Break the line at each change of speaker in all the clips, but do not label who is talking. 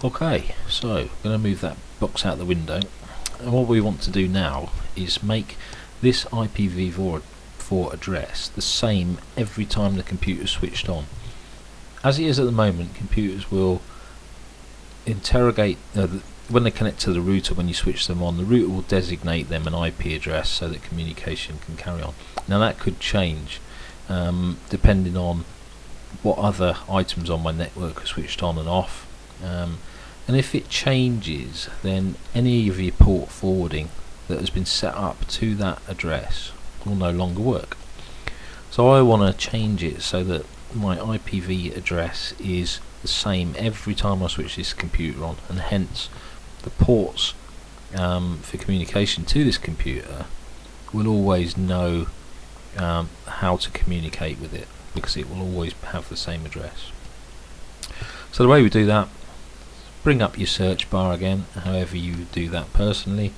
Okay, so I'm going to move that box out the window, and what we want to do now is make this IPv4 address the same every time the computer is switched on. As it is at the moment, computers will interrogate when they connect to the router. When you switch them on, the router will designate them an IP address so that communication can carry on. Now that could change depending on what other items on my network are switched on and off, and if it changes, then any of your port forwarding that has been set up to that address will no longer work. So I want to change it so that my IPv address is the same every time I switch this computer on, and hence the ports for communication to this computer will always know how to communicate with it, because it will always have the same address. So the way we do that, bring up your search bar again, however you do that personally,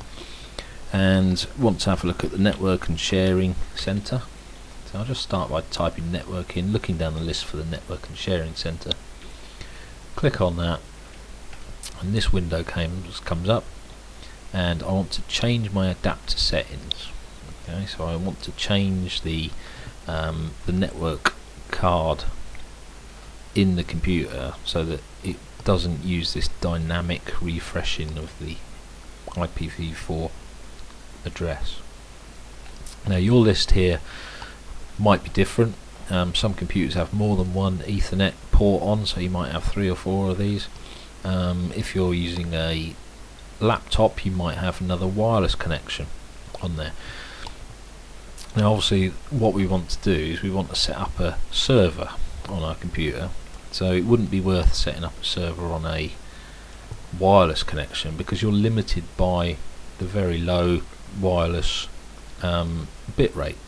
and want to have a look at the network and sharing center. So I'll just start by typing network in, looking down the list for the network and sharing center. Click on that, and this window comes up, and I want to change my adapter settings. Okay, so I want to change the network card in the computer so that it doesn't use this dynamic refreshing of the IPv4 address. Now your list here might be different. Some computers have more than one Ethernet port on, so you might have 3 or 4 of these. If you're using a laptop, you might have another wireless connection on there. Now obviously what we want to do is we want to set up a server on our computer, so it wouldn't be worth setting up a server on a wireless connection because you're limited by the very low wireless bit rate.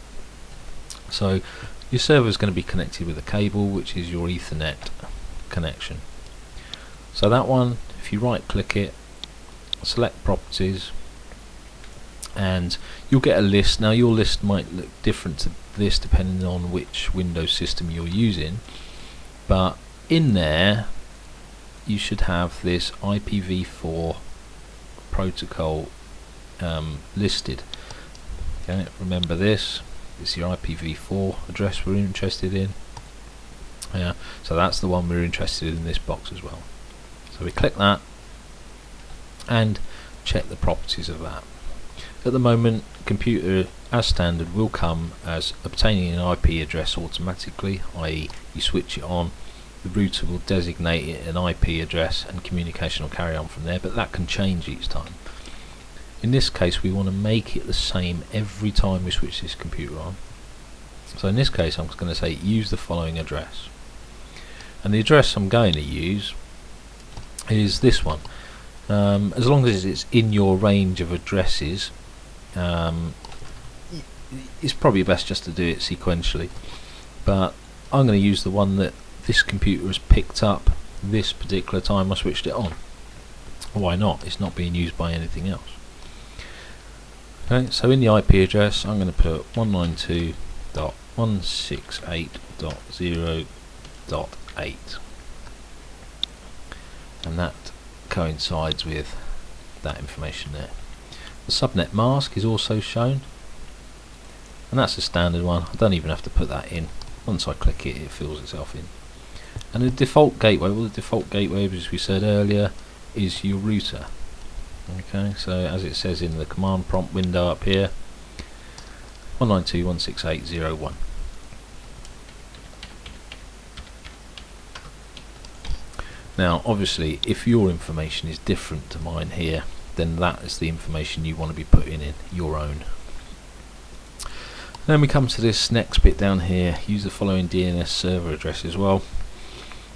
So your server is going to be connected with a cable, which is your Ethernet connection. So that one, if you right click it, select properties, and you'll get a list. Now your list might look different to this depending on which Windows system you're using, but in there you should have this IPv4 protocol listed. Okay, remember this is your IPv4 address we're interested in. Yeah, so that's the one we're interested in this box as well. So we click that and check the properties of that. At the moment, computer as standard will come as obtaining an IP address automatically, i.e. you switch it on, the router will designate it an IP address and communication will carry on from there, but that can change each time. In this case we want to make it the same every time we switch this computer on. So in this case I'm going to say use the following address, and the address I'm going to use is this one. As long as it's in your range of addresses, it's probably best just to do it sequentially, but I'm going to use the one that this computer has picked up this particular time I switched it on. Why not? It's not being used by anything else. Okay, so in the IP address I'm going to put 192.168.0.8, and that coincides with that information there. The subnet mask is also shown, and that's a standard one. I don't even have to put that in. Once I click it, it fills itself in. And the default gateway, well, the default gateway, as we said earlier, is your router. Okay, so as it says in the command prompt window up here, 192.168.0.1. Now obviously if your information is different to mine here, then that is the information you want to be putting in, your own. Then we come to this next bit down here, use the following DNS server address as well.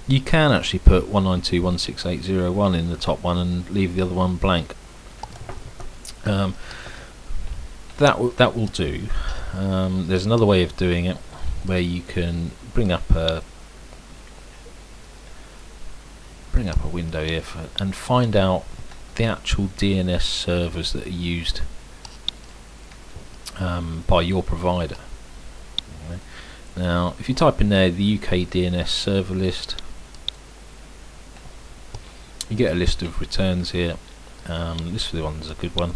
You can actually put 192.168.0.1 in the top one and leave the other one blank. That will do. There's another way of doing it where you can bring up a window here and find out the actual DNS servers that are used by your provider. Okay. Now if you type in there the UK DNS server list, You get a list of returns here. This one's a good one.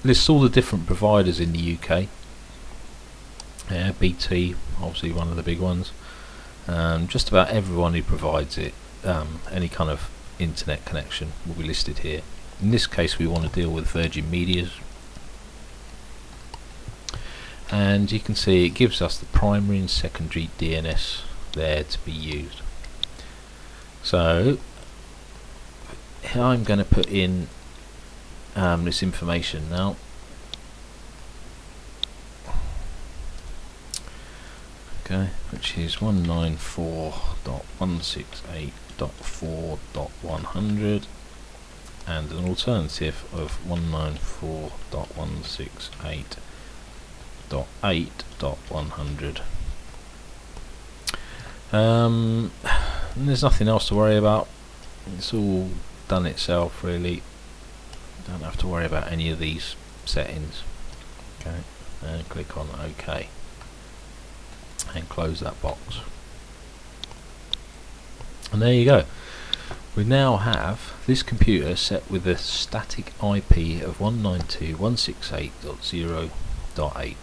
Lists all the different providers in the UK. BT, obviously one of the big ones. Just about everyone who provides it, any kind of internet connection, will be listed here. In this case, we want to deal with Virgin Media's, and you can see it gives us the primary and secondary DNS there to be used. So I'm going to put in this information now. Okay, which is 194.168.4.100 and an alternative of 194.168.8.100. And there's nothing else to worry about. It's all done itself, really. Don't have to worry about any of these settings. Okay, and click on OK and close that box. And there you go. We now have this computer set with a static IP of 192.168.0.8.